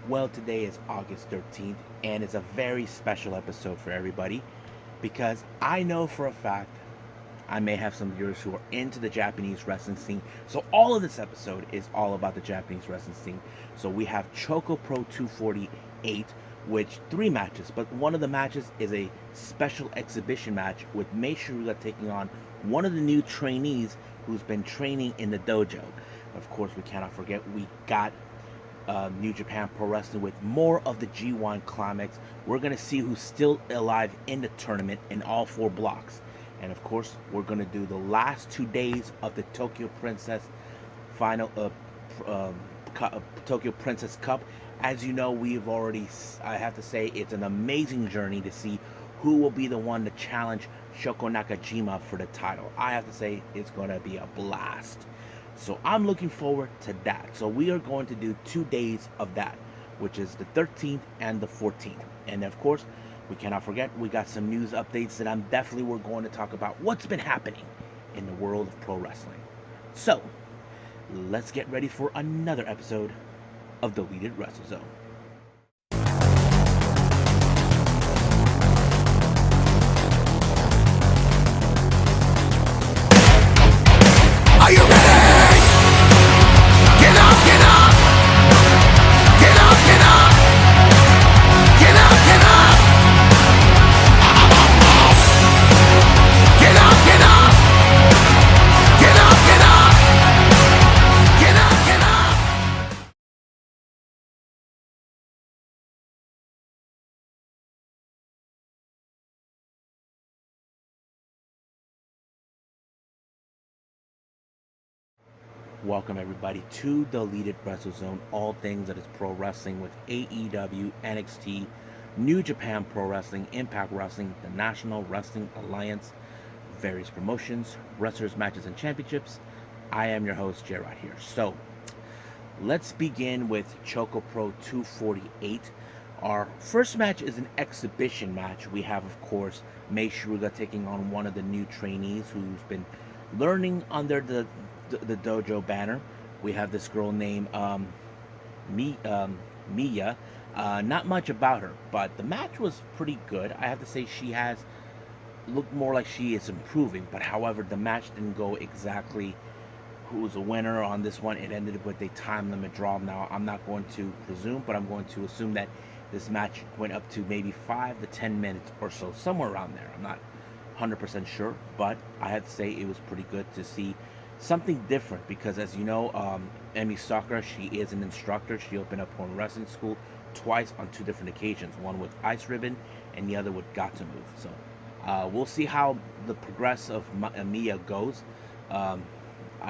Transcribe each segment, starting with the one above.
Well, today is August 13th, and it's a very special episode for everybody because I know for a fact I may have some viewers who are into the Japanese wrestling scene. So, all of this episode is all about the Japanese wrestling scene. So, we have ChocoPro 248, which three matches, but one of the matches is a special exhibition match with Mei Suruga taking on one of the new trainees who's been training in the dojo. Of course, we cannot forget we got New Japan Pro Wrestling with more of the G1 Climax. We're going to see who's still alive in the tournament in all four blocks. And of course, we're going to do the last 2 days of the Tokyo Princess final, Tokyo Princess Cup. As you know, we've already, I have to say, it's an amazing journey to see who will be the one to challenge Shoko Nakajima for the title. I have to say, it's going to be a blast. So I'm looking forward to that. So we are going to do 2 days of that, which is the 13th and the 14th. And of course, we cannot forget, we got some news updates that we're going to talk about what's been happening in the world of pro wrestling. So let's get ready for another episode of Deleted Wrestle Zone. Are you ready? Get up, get up! Get up, get up! Get up, get up! Get up, get up! Get up, get up! Get up, get up! Welcome everybody to Deleted Wrestle Zone, all things that is pro wrestling with AEW, NXT, New Japan Pro Wrestling, Impact Wrestling, the National Wrestling Alliance, various promotions, wrestlers, matches, and championships. I am your host, Gerard here. So, let's begin with ChocoPro 248. Our first match is an exhibition match. We have, of course, Mei Suruga taking on one of the new trainees who's been learning under the dojo banner. We have this girl named Mia. Not much about her, but the match was pretty good. I have to say she has looked more like she is improving, but however, the match didn't go exactly who was a winner on this one. It ended with a time limit draw. Now, I'm not going to presume, but I'm going to assume that this match went up to maybe 5 to 10 minutes or so, somewhere around there. I'm not 100% sure, but I have to say it was pretty good to see something different because, as you know, Emi Sakura, she is an instructor. She opened up her own wrestling school twice on two different occasions, one with Ice Ribbon and the other with Got to Move. So we'll see how the progress of Mia goes. I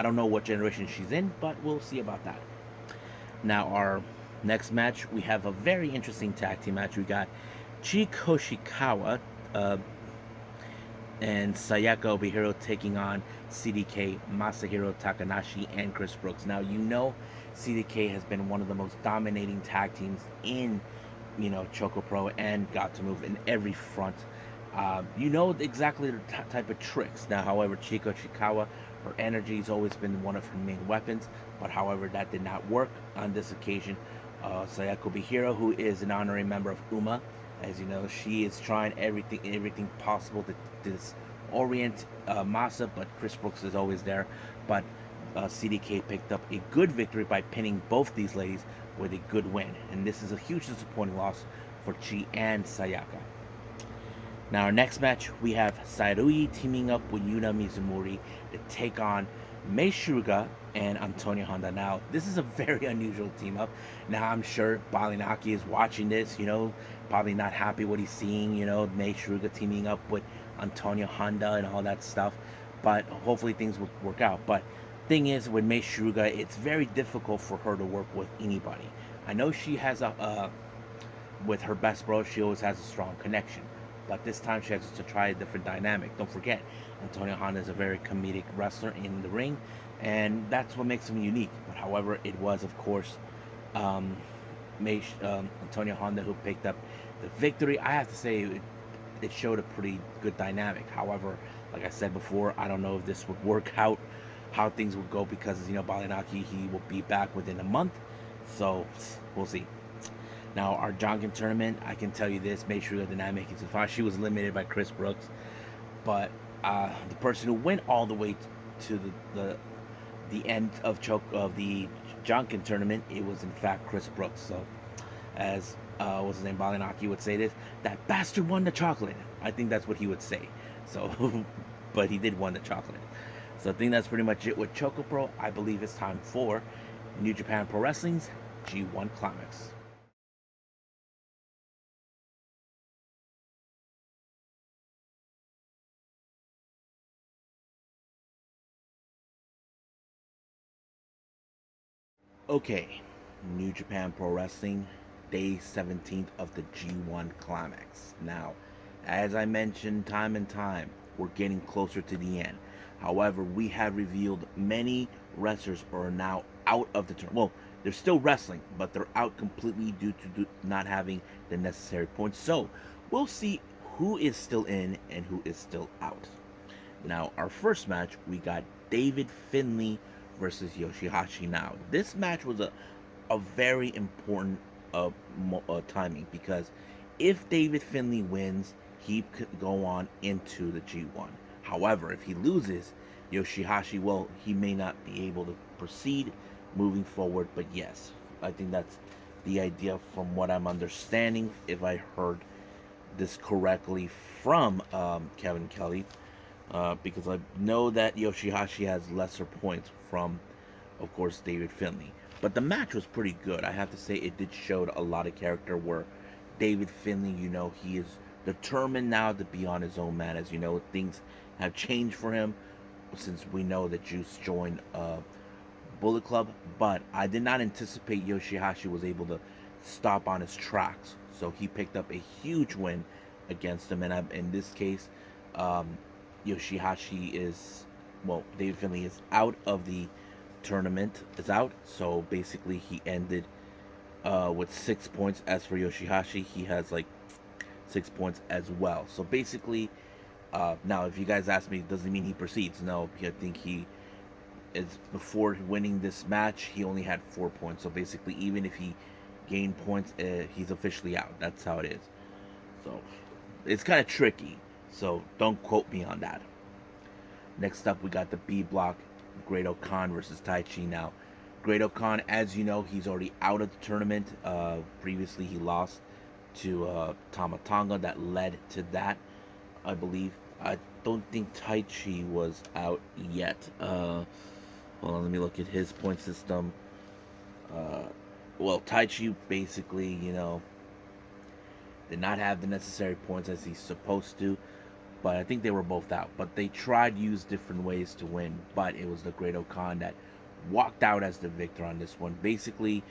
don't know what generation she's in, but we'll see about that. Now, our next match, we have a very interesting tag team match. We got Chika Hoshikawa and Sayaka Obihiro taking on CDK, Masahiro Takanashi, and Chris Brooks. Now, you know CDK has been one of the most dominating tag teams in, ChocoPro and Got to Move in every front. You know exactly the type of tricks. Now, however, Chika Hoshikawa, her energy has always been one of her main weapons, but however, that did not work on this occasion. Sayako Bihiro, who is an honorary member of UMA, as you know, she is trying everything possible to disorient Masa, but Chris Brooks is always there. But CDK picked up a good victory by pinning both these ladies with a good win, and this is a huge disappointing loss for Chi and Sayaka. Now, our next match, we have Sairui teaming up with Yuna Mizumori to take on Mei Suruga and Antonio Honda. Now, this is a very unusual team up. Now, I'm sure Balinaki is watching this, probably not happy what he's seeing, Mei Suruga teaming up with Antonio Honda and all that stuff. But hopefully things will work out. But thing is, with Mei Suruga, it's very difficult for her to work with anybody. I know she has with her best bro, she always has a strong connection. But this time she has to try a different dynamic. Don't forget, Antonio Honda is a very comedic wrestler in the ring, and that's what makes him unique. But however, it was, of course, Antonio Honda who picked up the victory. I have to say, it showed a pretty good dynamic. However, like I said before, I don't know if this would work out, how things would go, because, Balinaki, he will be back within a month. So, we'll see. Now, our Jonkin tournament, I can tell you this: Mei Suruga did not make it too far. She was eliminated by Chris Brooks, but the person who went all the way to the end of the Jonkin tournament, it was in fact Chris Brooks. So, as what's his name, Balinaki would say this: that bastard won the chocolate. I think that's what he would say. So, but he did win the chocolate. So I think that's pretty much it with ChocoPro. I believe it's time for New Japan Pro Wrestling's G1 Climax. Okay, New Japan Pro Wrestling, day 17th of the G1 Climax. Now, as I mentioned time and time, we're getting closer to the end. However, we have revealed many wrestlers are now out of the tournament. Well, they're still wrestling, but they're out completely due to not having the necessary points. So, we'll see who is still in and who is still out. Now, our first match, we got David Finlay versus Yoshihashi. Now, this match was a very important timing, because if David Finlay wins, he could go on into the G1. However, if he loses, Yoshihashi, well, he may not be able to proceed moving forward. But yes, I think that's the idea from what I'm understanding, if I heard this correctly from Kevin Kelly, because I know that Yoshihashi has lesser points from, of course, David Finlay. But the match was pretty good. I have to say, it did show a lot of character, where David Finlay, he is determined now to be on his own, man. As you know, things have changed for him since we know that Juice joined Bullet Club. But I did not anticipate Yoshihashi was able to stop on his tracks. So he picked up a huge win against him. And in this case, Yoshihashi is, well, David Finlay is out of the tournament. Is out. So basically, he ended with 6 points. As for Yoshihashi, he has like 6 points as well. So basically, now if you guys ask me, does it mean he proceeds? No, I think he is, before winning this match, he only had 4 points. So basically, even if he gained points, he's officially out. That's how it is. So it's kind of tricky. So don't quote me on that. Next up, we got the B block, Great-O-Khan versus Taichi. Now, Great-O-Khan, as you know, he's already out of the tournament. Previously, he lost to Tama Tonga. That led to that, I believe. I don't think Taichi was out yet. Hold on, let me look at his point system. Well, Taichi basically, did not have the necessary points as he's supposed to. But I think they were both out. But they tried to use different ways to win. But it was the Great-O-Khan that walked out as the victor on this one. Basically,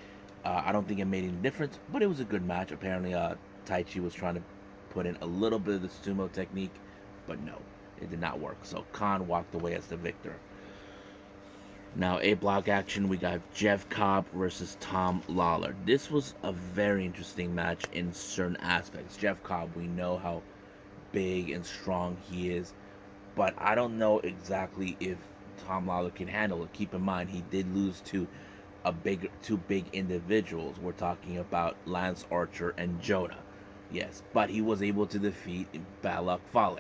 I don't think it made any difference, but it was a good match. Apparently, Taichi was trying to put in a little bit of the sumo technique, but no, it did not work. So Khan walked away as the victor. Now, A block action, we got Jeff Cobb versus Tom Lawler. This was a very interesting match in certain aspects. Jeff Cobb, we know how big and strong he is, but I don't know exactly if Tom Lawler can handle it. Keep in mind, he did lose to two big individuals. We're talking about Lance Archer and Jonah. Yes, but he was able to defeat Balak Fale.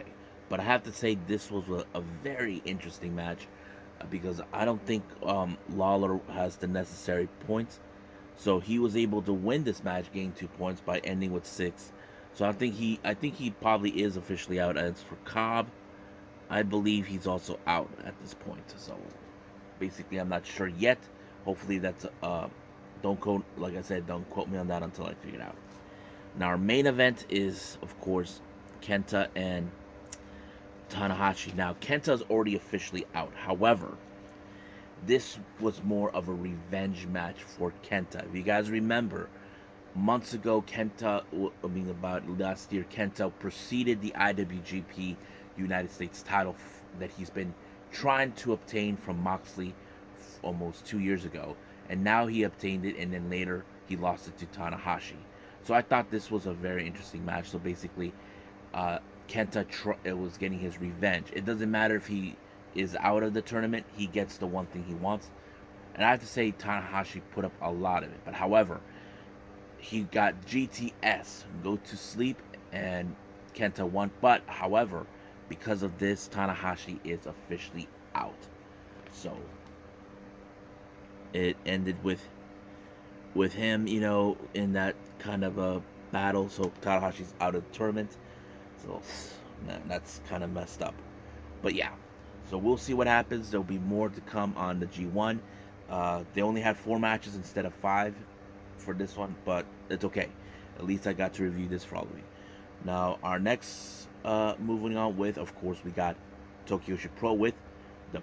But I have to say, this was a very interesting match, because I don't think Lawler has the necessary points. So he was able to win this match, gain 2 points by ending with 6. So I think he probably is officially out. As for Cobb, I believe he's also out at this point. So basically, I'm not sure yet. Hopefully that's don't quote, like I said, don't quote me on that until I figure it out. Now, our main event is, of course, Kenta and Tanahashi. Now, Kenta's already officially out. However, this was more of a revenge match for Kenta. If you guys remember, months ago, about last year, Kenta preceded the IWGP United States title that he's been trying to obtain from Moxley almost 2 years ago. And now he obtained it, and then later he lost it to Tanahashi. So I thought this was a very interesting match. So basically, Kenta was getting his revenge. It doesn't matter if he is out of the tournament, he gets the one thing he wants. And I have to say, Tanahashi put up a lot of it. But however, he got GTS, go to sleep, and Kenta won. But however, because of this, Tanahashi is officially out. So it ended with him, in that kind of a battle. So Tanahashi's out of the tournament. So man, that's kind of messed up. But yeah, so we'll see what happens. There'll be more to come on the G1. They only had 4 matches instead of 5 for this one, but it's okay. At least I got to review this for all of you. Now, our next, moving on with, of course, we got Tokyo Joshi Pro with the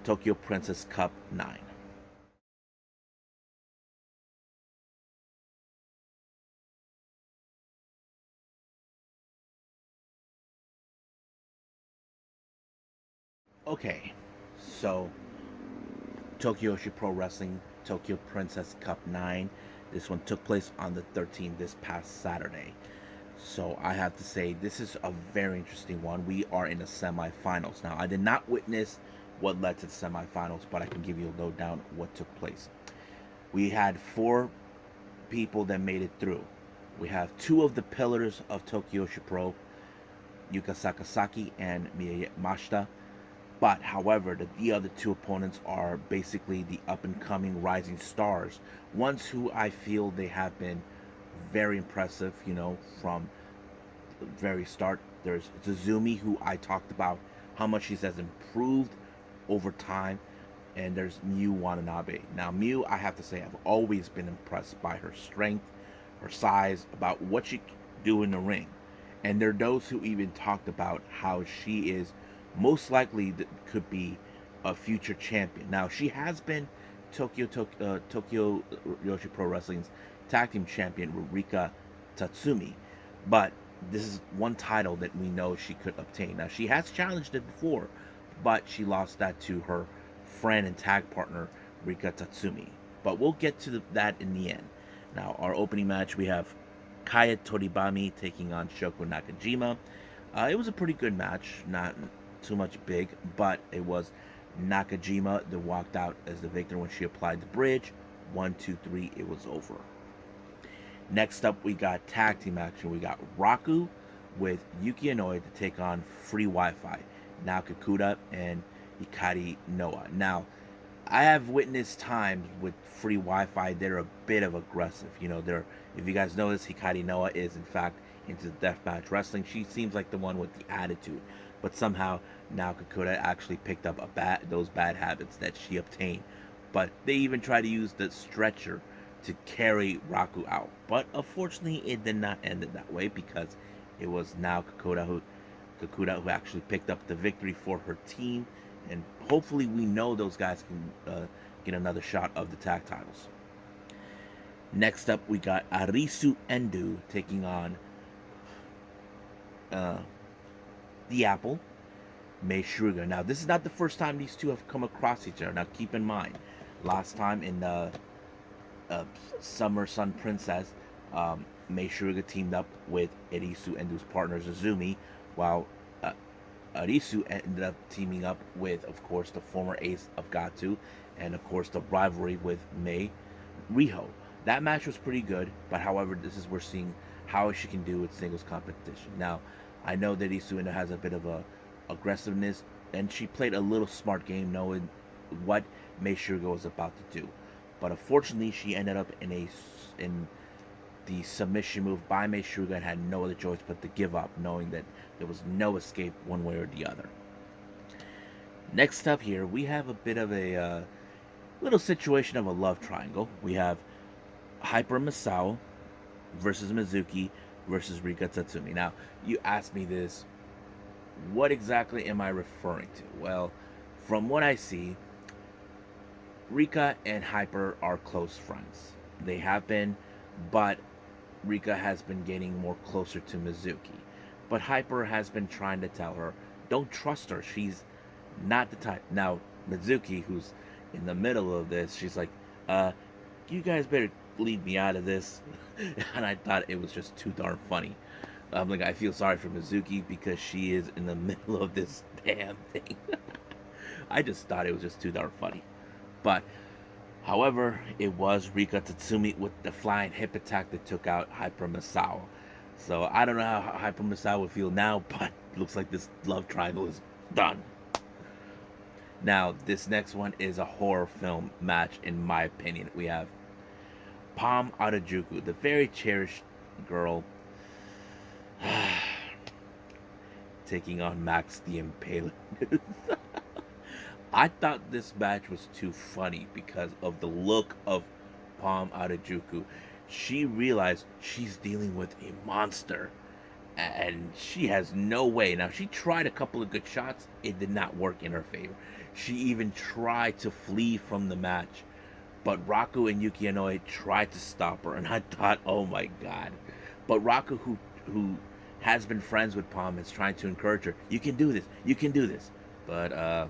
Tokyo Princess Cup 9. Okay, so Tokyo Joshi Pro Wrestling Tokyo Princess Cup 9. This one took place on the 13th, this past Saturday. So I have to say, this is a very interesting one. We are in the semifinals. Now, I did not witness what led to the semifinals, but I can give you a lowdown what took place. We had 4 people that made it through. We have 2 of the pillars of Tokyo Joshi Pro, Yuka Sakazaki and Miya Mashita. But however, the other 2 opponents are basically the up and coming rising stars, ones who I feel they have been very impressive, from the very start. There's Suzumi, who I talked about how much she has improved over time, and there's Miu Watanabe. Now, Miu, I have to say, I've always been impressed by her strength, her size, about what she can do in the ring. And there are those who even talked about how she is most likely could be a future champion. Now, she has been Tokyo Joshi Pro Wrestling's tag team champion with Rika Tatsumi, but this is one title that we know she could obtain. Now, she has challenged it before, but she lost that to her friend and tag partner Rika Tatsumi. But we'll get to that in the end. Now, our opening match, we have Kaya Toribami taking on Shoko Nakajima. It was a pretty good match, not too much big, but it was Nakajima that walked out as the victor when she applied the bridge. 1, 2, 3, it was over. Next up, we got tag team action. We got Raku with Yuki Inoue to take on Free Wi-Fi, Nao Kakuta and Hikari Noah. Now, I have witnessed times with Free Wi-Fi, they're a bit of aggressive. If you guys know this, Hikari Noah is in fact into deathmatch wrestling. She seems like the one with the attitude, but somehow Nao Kakuta actually picked up those bad habits that she obtained. But they even tried to use the stretcher to carry Raku out. But unfortunately, it did not end it that way, because it was Nao Kakuta who actually picked up the victory for her team. And hopefully we know those guys can get another shot of the tag titles. Next up, we got Arisu Endo taking on the Apple, Mei Suruga. Now, this is not the first time these two have come across each other. Now, keep in mind, last time in the Summer Sun Princess, Mei Suruga teamed up with Arisu Endo's partner Suzumi, while Arisu ended up teaming up with, of course, the former ace of Gatu, and of course the rivalry with Mei Riho. That match was pretty good, but however, this is we're seeing how she can do with singles competition. Now, I know that Arisu Endo has a bit of a aggressiveness, and she played a little smart game, knowing what Mei Suruga was about to do. But unfortunately, she ended up in the submission move by Mei Suruga and had no other choice but to give up, knowing that there was no escape one way or the other. Next up here, we have a bit of a little situation of a love triangle. We have Hyper Masao versus Mizuki versus Rika Tatsumi. Now, you asked me this, what exactly am I referring to? Well, from what I see, Rika and Hyper are close friends. They have been, but Rika has been getting more closer to Mizuki. But Hyper has been trying to tell her, don't trust her. She's not the type. Now, Mizuki, who's in the middle of this, she's like, you guys better leave me out of this. And I thought it was just too darn funny. I feel sorry for Mizuki because she is in the middle of this damn thing. I just thought it was just too darn funny. But However, it was Rika Tatsumi with the flying hip attack that took out Hyper Misawa. So I don't know how Hyper Misawa would feel now, but looks like this love triangle is done. Now, this next one is a horror film match, in my opinion. We have Palm Arajuku, the very cherished girl, taking on Max the Impaler. I thought this match was too funny because of the look of Palm Arajuku. She realized she's dealing with a monster and she has no way. Now, she tried a couple of good shots, it did not work in her favor. She even tried to flee from the match, but Raku and Yuki Inoue tried to stop her, and I thought, oh my god. But Raku, who has been friends with Palm, is trying to encourage her. You can do this. You can do this. But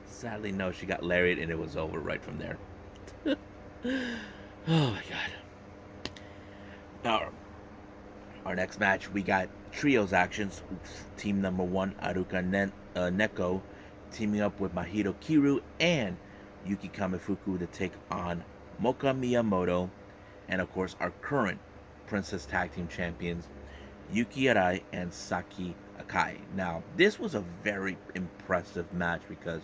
sadly, no. She got lariat, and it was over right from there. Oh my god. Now, our next match, we got trios actions. Team number one, Aruka Neko, teaming up with Mahito Kiru and Yuki Kamifuku to take on Moka Miyamoto, and of course our current Princess Tag Team Champions, Yuki Arai and Saki Akai. Now, this was a very impressive match because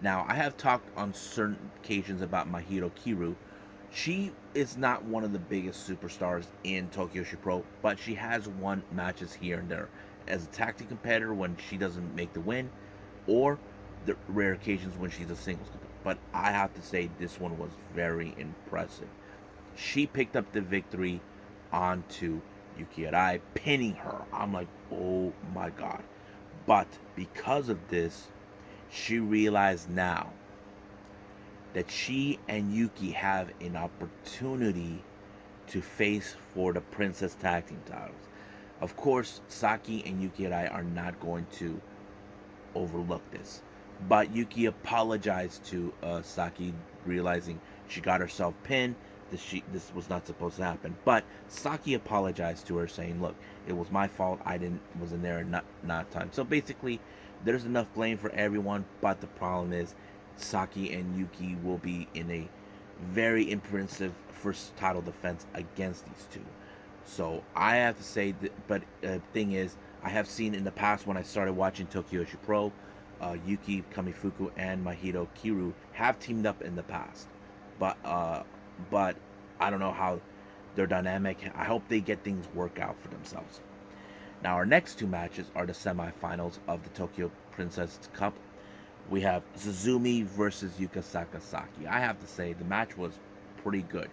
now I have talked on certain occasions about Mahito Kiru. She is not one of the biggest superstars in Tokyo Joshi Pro, but she has won matches here and there as a tag team competitor when she doesn't make the win, or the rare occasions when she's a singles competitor. But I have to say this one was very impressive. She picked up the victory onto Yuki Arai, pinning her. I'm like, oh my god. But because of this, she realized now that she and Yuki have an opportunity to face for the Princess Tag Team titles. Of course, Saki and Yuki Arai are not going to overlook this. But Yuki apologized to Saki, realizing she got herself pinned. This was not supposed to happen. But Saki apologized to her, saying, "Look, it was my fault. I wasn't there not time." So basically, there's enough blame for everyone. But the problem is, Saki and Yuki will be in a very impressive first title defense against these two. So I have to say that. But thing is, I have seen in the past when I started watching Tokyo Joshi Pro, Yuki Kamifuku and Mahito Kiru have teamed up in the past, but I don't know how their dynamic. I hope they get things work out for themselves. Now our next two matches are the semifinals of the Tokyo Princess Cup. We have Suzumi versus Yuka Sakazaki. I have to say the match was pretty good.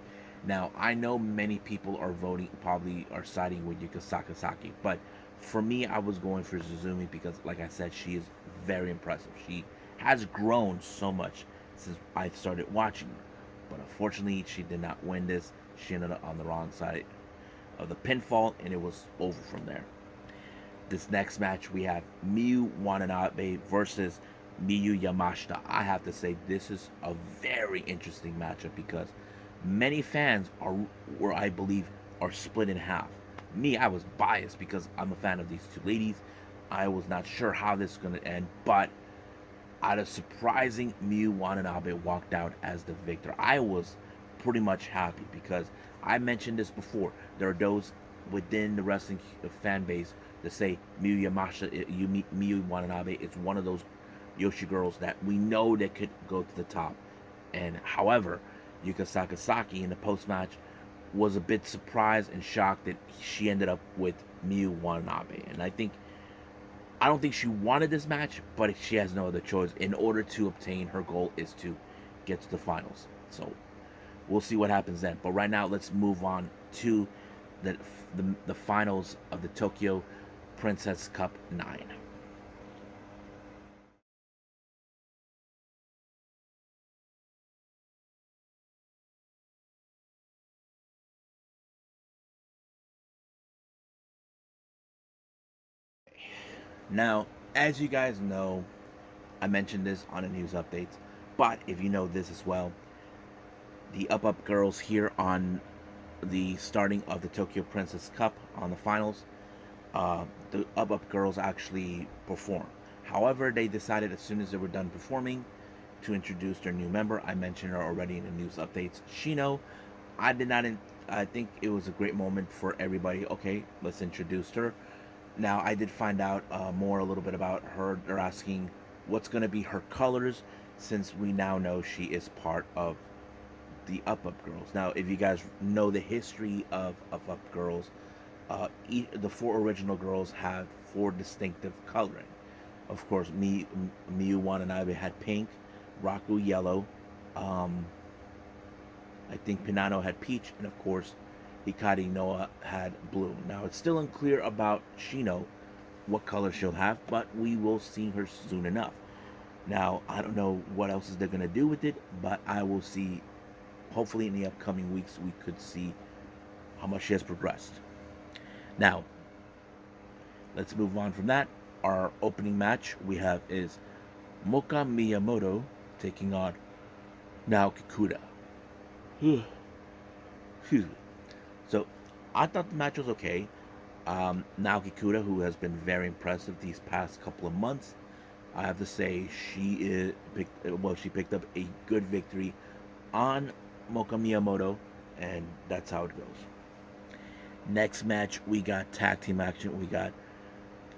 Now I know many people are voting, probably are siding with Yuka Sakazaki, but for me, I was going for Suzumi because, like I said, she is very impressive. She has grown so much since I started watching her. But unfortunately, she did not win this. She ended up on the wrong side of the pinfall, and it was over from there. This next match, we have Miyu Watanabe versus Miyu Yamashita. I have to say, this is a very interesting matchup because many fans or I believe, are split in half. Me, I was biased because I'm a fan of these two ladies. I was not sure how this is going to end, but out of surprising, Miyu Watanabe walked out as the victor. I was pretty much happy because I mentioned this before. There are those within the wrestling fan base that say Miyu Watanabe is one of those Joshi girls that we know that could go to the top. And however, Yuka Sakazaki in the post match was a bit surprised and shocked that she ended up with Miyu Watanabe. And I don't think she wanted this match, but she has no other choice. In order to obtain her goal is to get to the finals. So we'll see what happens then. But right now, let's move on to the finals of the Tokyo Princess Cup 9. Now, as you guys know, I mentioned this on the news updates, but if you know this as well, the Up girls here on the starting of the Tokyo Princess Cup on the finals, the Up girls actually perform. However, they decided as soon as they were done performing to introduce their new member. I mentioned her already in the news updates. Shino, I did not. I think it was a great moment for everybody. Okay, let's introduce her. Now, I did find out a little bit about her. They're asking what's going to be her colors, since we now know she is part of the Up Up Girls. Now, if you guys know the history of Up Up Girls, the four original girls have four distinctive coloring. Of course, Miyu Watanabe had pink, Raku yellow, I think Pinano had peach, and of course, Hikari Noa had blue. Now, it's still unclear about Shino, what color she'll have, but we will see her soon enough. Now, I don't know what else is they're going to do with it, but I will see, hopefully in the upcoming weeks, we could see how much she has progressed. Now, let's move on from that. Our opening match we have is Moka Miyamoto taking on Naoki Kuda. Excuse me. So, I thought the match was okay. Naoki Kuda, who has been very impressive these past couple of months, I have to say she picked up a good victory on Moka Miyamoto, and that's how it goes. Next match, we got tag team action. We got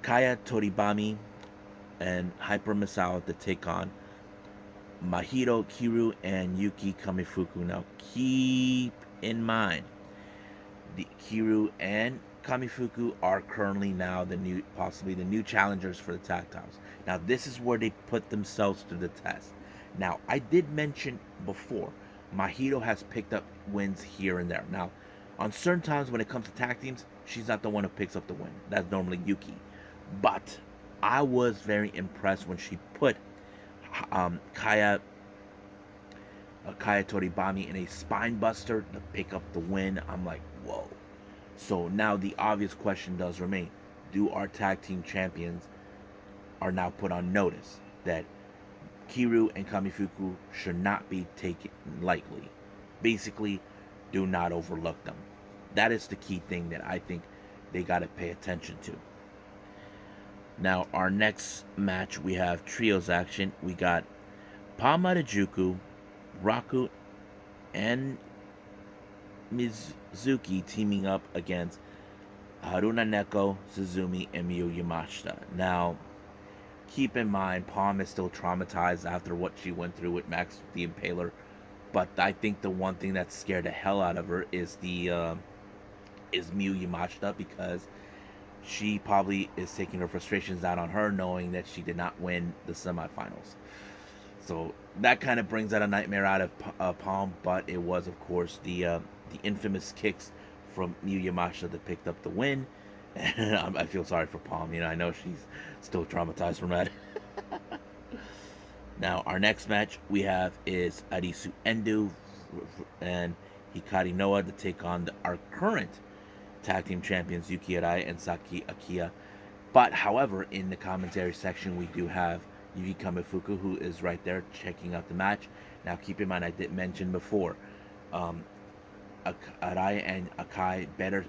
Kaya Toribami and Hyper Misawa to take on Mahito Kiru and Yuki Kamifuku. Now, keep in mind, the Kiru and Kamifuku are currently now possibly the new challengers for the tag titles. Now, this is where they put themselves to the test. Now, I did mention before, Mahito has picked up wins here and there. Now, on certain times when it comes to tag teams, she's not the one who picks up the win. That's normally Yuki. But I was very impressed when she put Kaya Toribami in a spine buster to pick up the win. I'm like, whoa. So now the obvious question does remain. Do our tag team champions are now put on notice that Kiru and Kamifuku should not be taken lightly? Basically, do not overlook them. That is the key thing that I think they got to pay attention to. Now, our next match, we have trios action. We got Pamadajuku, Raku, and Mizuki teaming up against Haruna Neko, Suzumi, and Miyu Yamashita. Now, keep in mind, Palm is still traumatized after what she went through with Max the Impaler. But I think the one thing that scared the hell out of her is Miyu Yamashita, because she probably is taking her frustrations out on her, knowing that she did not win the semifinals. So that kind of brings out a nightmare out of Palm, but it was, of course, the infamous kicks from Miyu Yamashita that picked up the win. And I feel sorry for Palm. I know she's still traumatized from that. Now, our next match we have is Arisu Endo and Hikari Noa to take on our current tag team champions Yuki Arai and Saki Akiya. But however, in the commentary section we do have Yuki Kamifuku, who is right there checking out the match. Now, keep in mind, I did mention before, Arai and Akai better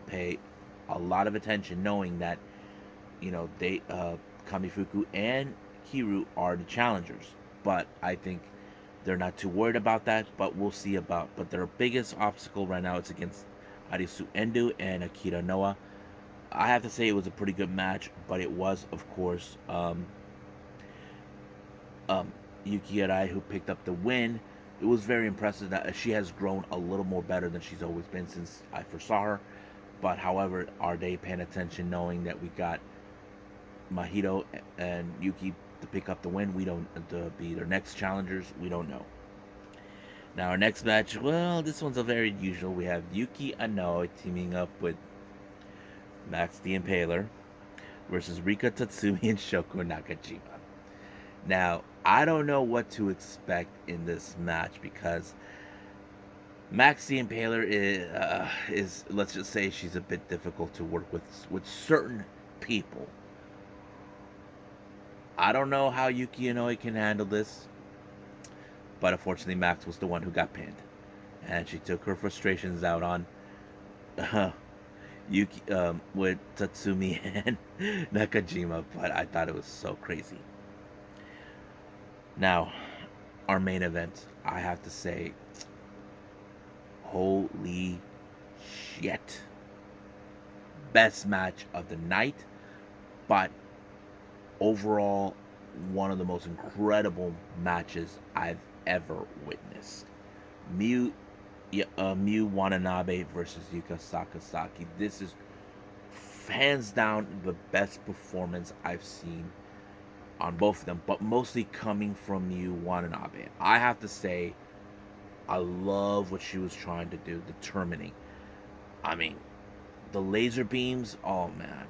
pay a lot of attention, knowing that they Kamifuku and Kiru are the challengers. But I think they're not too worried about that. But we'll see about. But their biggest obstacle right now is against Arisu Endo and Akira Noah. I have to say it was a pretty good match, but it was, of course, Yuki Arai who picked up the win. It was very impressive that she has grown a little more better than she's always been since I first saw her. But however, are they paying attention, knowing that we got Mahito and Yuki to pick up the win? We don't, to be their next challengers. We don't know. Now, our next match, well, this one's a very usual. We have Yuki Anoa'i teaming up with Max the Impaler versus Rika Tatsumi and Shoko Nakajima. Now, I don't know what to expect in this match, because Max the Impaler is let's just say she's a bit difficult to work with certain people. I don't know how Yuki Anoa'i can handle this, but unfortunately Max was the one who got pinned, and she took her frustrations out on Yuki with Tatsumi and Nakajima. But I thought it was so crazy. Now, our main event, I have to say, holy shit. Best match of the night, but overall, one of the most incredible matches I've ever witnessed. Miu Watanabe versus Yuka Sakazaki. This is hands down the best performance I've seen on both of them, but mostly coming from Miu Watanabe. I have to say, I love what she was trying to do, determining. I mean, the laser beams, oh man.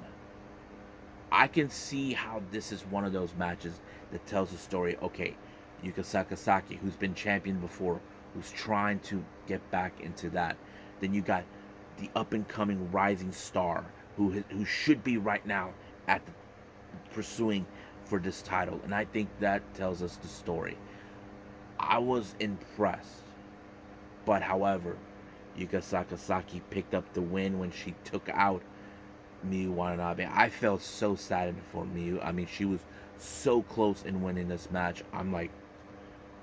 I can see how this is one of those matches that tells a story. Okay, Yuka Sakazaki, who's been champion before, who's trying to get back into that. Then you got the up and coming rising star who should be right now at the, pursuing for this title, and I think that tells us the story. I was impressed, but however, Yuka Sakazaki picked up the win when she took out Miu Watanabe. I felt so saddened for Miu. I mean, she was so close in winning this match. I'm like,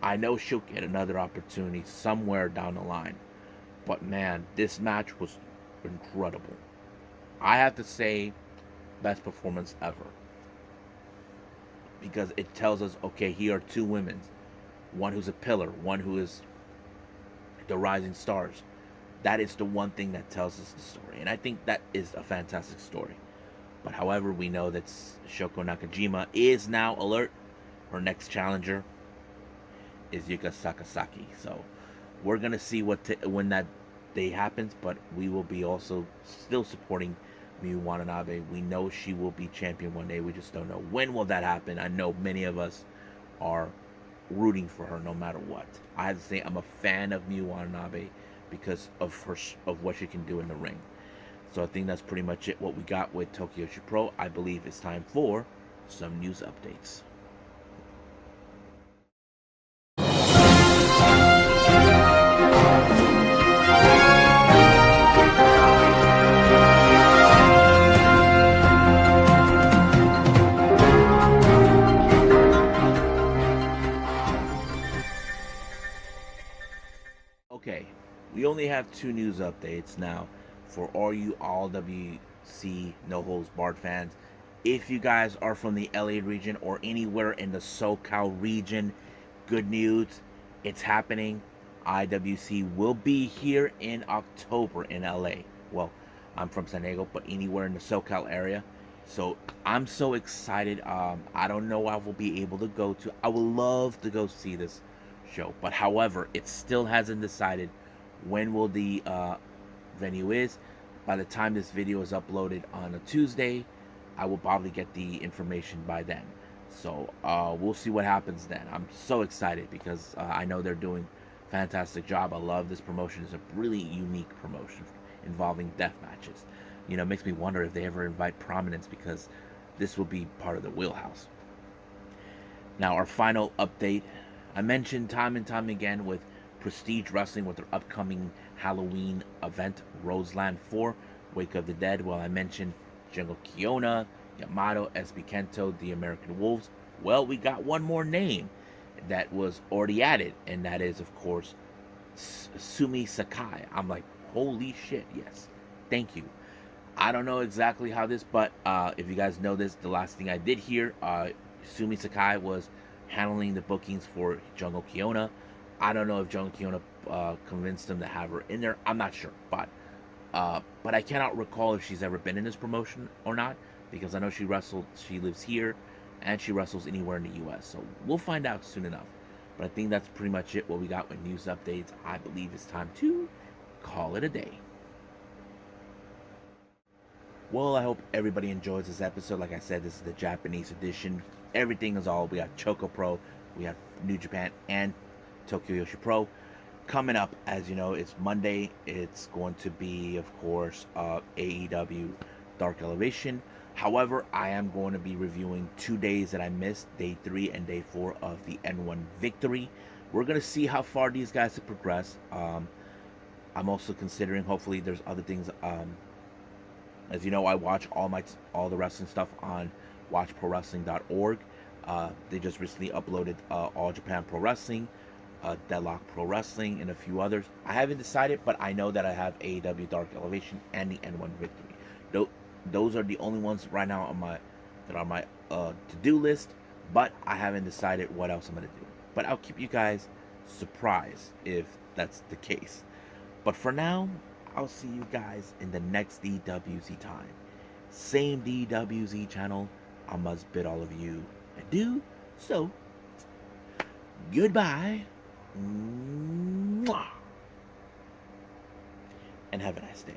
I know she'll get another opportunity somewhere down the line. But man, this match was incredible. I have to say, best performance ever. Because it tells us, okay, here are two women. One who's a pillar, one who is the rising stars. That is the one thing that tells us the story. And I think that is a fantastic story. But however, we know that Shoko Nakajima is now alert. Her next challenger is Yuka Sakazaki. So we're going to see when that day happens. But we will be also still supporting Miu Watanabe. We know she will be champion one day. We just don't know when will that happen. I know many of us are rooting for her no matter what. I have to say I'm a fan of Miu Watanabe because of what she can do in the ring. So I think that's pretty much it what we got with Tokyo Joshi Pro. I believe it's time for some news updates. Okay, we only have two news updates now for all you all WC No Holds Barred fans. If you guys are from the LA region or anywhere in the SoCal region, good news, it's happening. IWC will be here in October in LA. Well, I'm from San Diego, but anywhere in the SoCal area. So I'm so excited. I don't know I will be able to go to. I would love to go see this show, but however, it still hasn't decided when will the venue is. By the time this video is uploaded on a Tuesday, I will probably get the information by then. So we'll see what happens then. I'm so excited because I know they're doing a fantastic job. I love this promotion. It's a really unique promotion involving death matches. You know, it makes me wonder if they ever invite prominence because this will be part of the wheelhouse. Now, our final update. I mentioned time and time again with Prestige Wrestling with their upcoming Halloween event, Roseland 4, Wake of the Dead. Well, I mentioned Jungle Kiona, Yamato, SB Kento, the American Wolves. Well, we got one more name that was already added, and that is, of course, Sumie Sakai. I'm like, holy shit, yes. Thank you. I don't know exactly how this, but if you guys know this, the last thing I did hear, Sumie Sakai was handling the bookings for Jungle Kiona. I don't know if Jungle Kiona convinced them to have her in there. I'm not sure, but I cannot recall if she's ever been in this promotion or not, because I know she wrestled. She lives here, and she wrestles anywhere in the U.S. So we'll find out soon enough. But I think that's pretty much it. What we got with news updates. I believe it's time to call it a day. Well, I hope everybody enjoys this episode. Like I said, this is the Japanese edition. Everything is all. We got ChocoPro, we have New Japan, and Tokyo Joshi Pro. Coming up, as you know, it's Monday. It's going to be, of course, AEW Dark Elevation. However, I am going to be reviewing 2 days that I missed, day 3 and day 4 of the N1 Victory. We're going to see how far these guys have progressed. I'm also considering, hopefully, there's other things. As you know, I watch all the wrestling stuff on watchprowrestling.org. They just recently uploaded All Japan Pro Wrestling. Deadlock Pro Wrestling, and a few others. I haven't decided, but I know that I have AEW Dark Elevation and the N1 Victory. Those are the only ones right now on my to-do list, but I haven't decided what else I'm gonna do. But I'll keep you guys surprised if that's the case. But for now, I'll see you guys in the next DWZ time. Same DWZ channel. I must bid all of you adieu. So, goodbye. Mwah. And have a nice day.